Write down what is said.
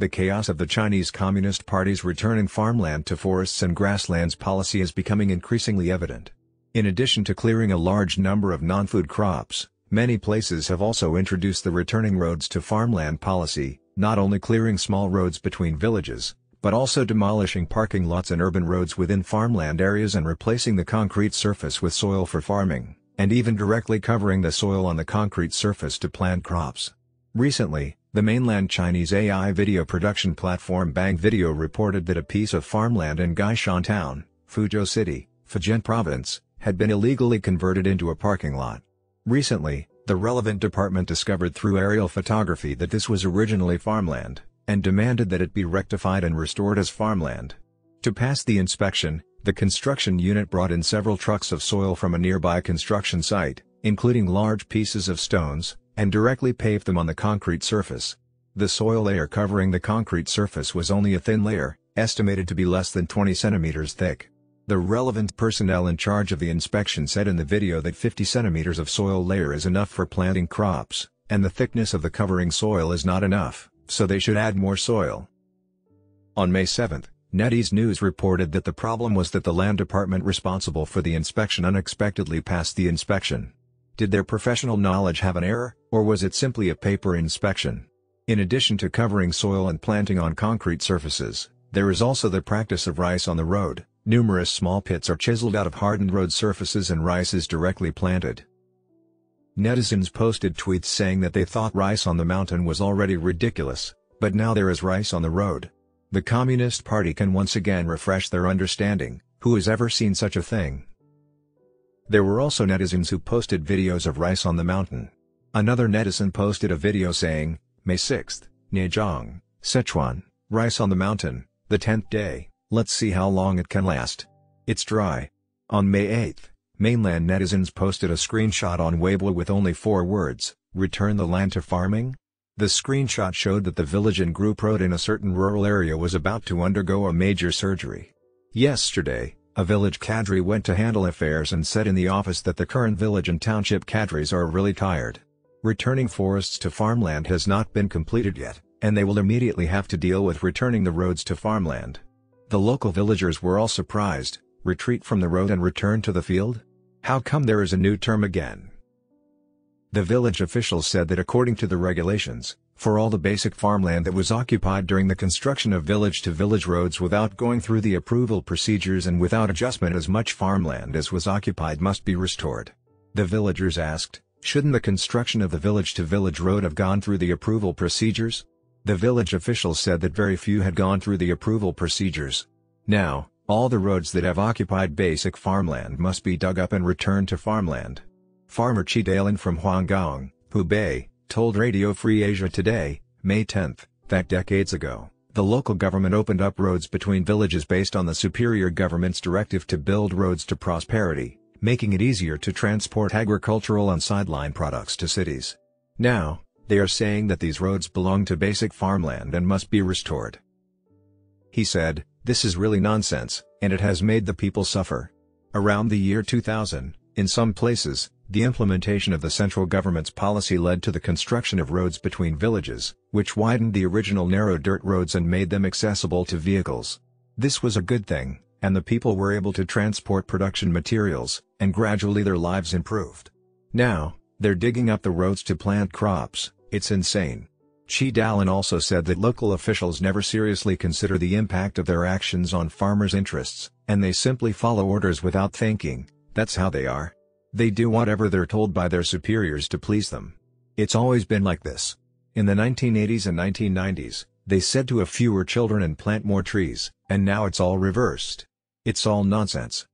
The chaos of the Chinese Communist Party's returning farmland to forests and grasslands policy is becoming increasingly evident. In addition to clearing a large number of non-food crops, many places have also introduced the returning roads to farmland policy, not only clearing small roads between villages, but also demolishing parking lots and urban roads within farmland areas and replacing the concrete surface with soil for farming, and even directly covering the soil on the concrete surface to plant crops. Recently, the mainland Chinese AI video production platform Bang Video reported that a piece of farmland in Gaishan Town, Fuzhou City, Fujian Province, had been illegally converted into a parking lot. Recently, the relevant department discovered through aerial photography that this was originally farmland, and demanded that it be rectified and restored as farmland. To pass the inspection, the construction unit brought in several trucks of soil from a nearby construction site, including large pieces of stones, and directly paved them on the concrete surface. The soil layer covering the concrete surface was only a thin layer, estimated to be less than 20 centimeters thick. The relevant personnel in charge of the inspection said in the video that 50 centimeters of soil layer is enough for planting crops, and the thickness of the covering soil is not enough, so they should add more soil. On May 7, NetEase News reported that the problem was that the land department responsible for the inspection unexpectedly passed the inspection. Did their professional knowledge have an error, or was it simply a paper inspection? In addition to covering soil and planting on concrete surfaces, there is also the practice of rice on the road. Numerous small pits are chiseled out of hardened road surfaces and rice is directly planted. Netizens posted tweets saying that they thought rice on the mountain was already ridiculous, but now there is rice on the road. The Communist Party can once again refresh their understanding. Who has ever seen such a thing? There were also netizens who posted videos of rice on the mountain. Another netizen posted a video saying, May 6th, Zhejiang, Sichuan, rice on the mountain, the 10th day, let's see how long it can last. It's dry. On May 8th, mainland netizens posted a screenshot on Weibo with only 4 words, return the land to farming? The screenshot showed that the village in Group Road in a certain rural area was about to undergo a major surgery. Yesterday, a village cadre went to handle affairs and said in the office that the current village and township cadres are really tired. Returning forests to farmland has not been completed yet, and they will immediately have to deal with returning the roads to farmland. The local villagers were all surprised. Retreat from the road and return to the field? How come there is a new term again? The village officials said that according to the regulations, for all the basic farmland that was occupied during the construction of village-to-village roads without going through the approval procedures and without adjustment, as much farmland as was occupied must be restored. The villagers asked, shouldn't the construction of the village-to-village road have gone through the approval procedures? The village officials said that very few had gone through the approval procedures. Now, all the roads that have occupied basic farmland must be dug up and returned to farmland. Farmer Chi Dalin from Huanggang, Hubei, told Radio Free Asia Today, May 10, that decades ago, the local government opened up roads between villages based on the superior government's directive to build roads to prosperity, making it easier to transport agricultural and sideline products to cities. Now, they are saying that these roads belong to basic farmland and must be restored. He said, this is really nonsense, and it has made the people suffer. Around the year 2000, in some places, the implementation of the central government's policy led to the construction of roads between villages, which widened the original narrow dirt roads and made them accessible to vehicles. This was a good thing, and the people were able to transport production materials, and gradually their lives improved. Now, they're digging up the roads to plant crops. It's insane. Chi Dalin also said that local officials never seriously consider the impact of their actions on farmers' interests, and they simply follow orders without thinking. That's how they are. They do whatever they're told by their superiors to please them. It's always been like this. In the 1980s and 1990s, they said to have fewer children and plant more trees, and now it's all reversed. It's all nonsense.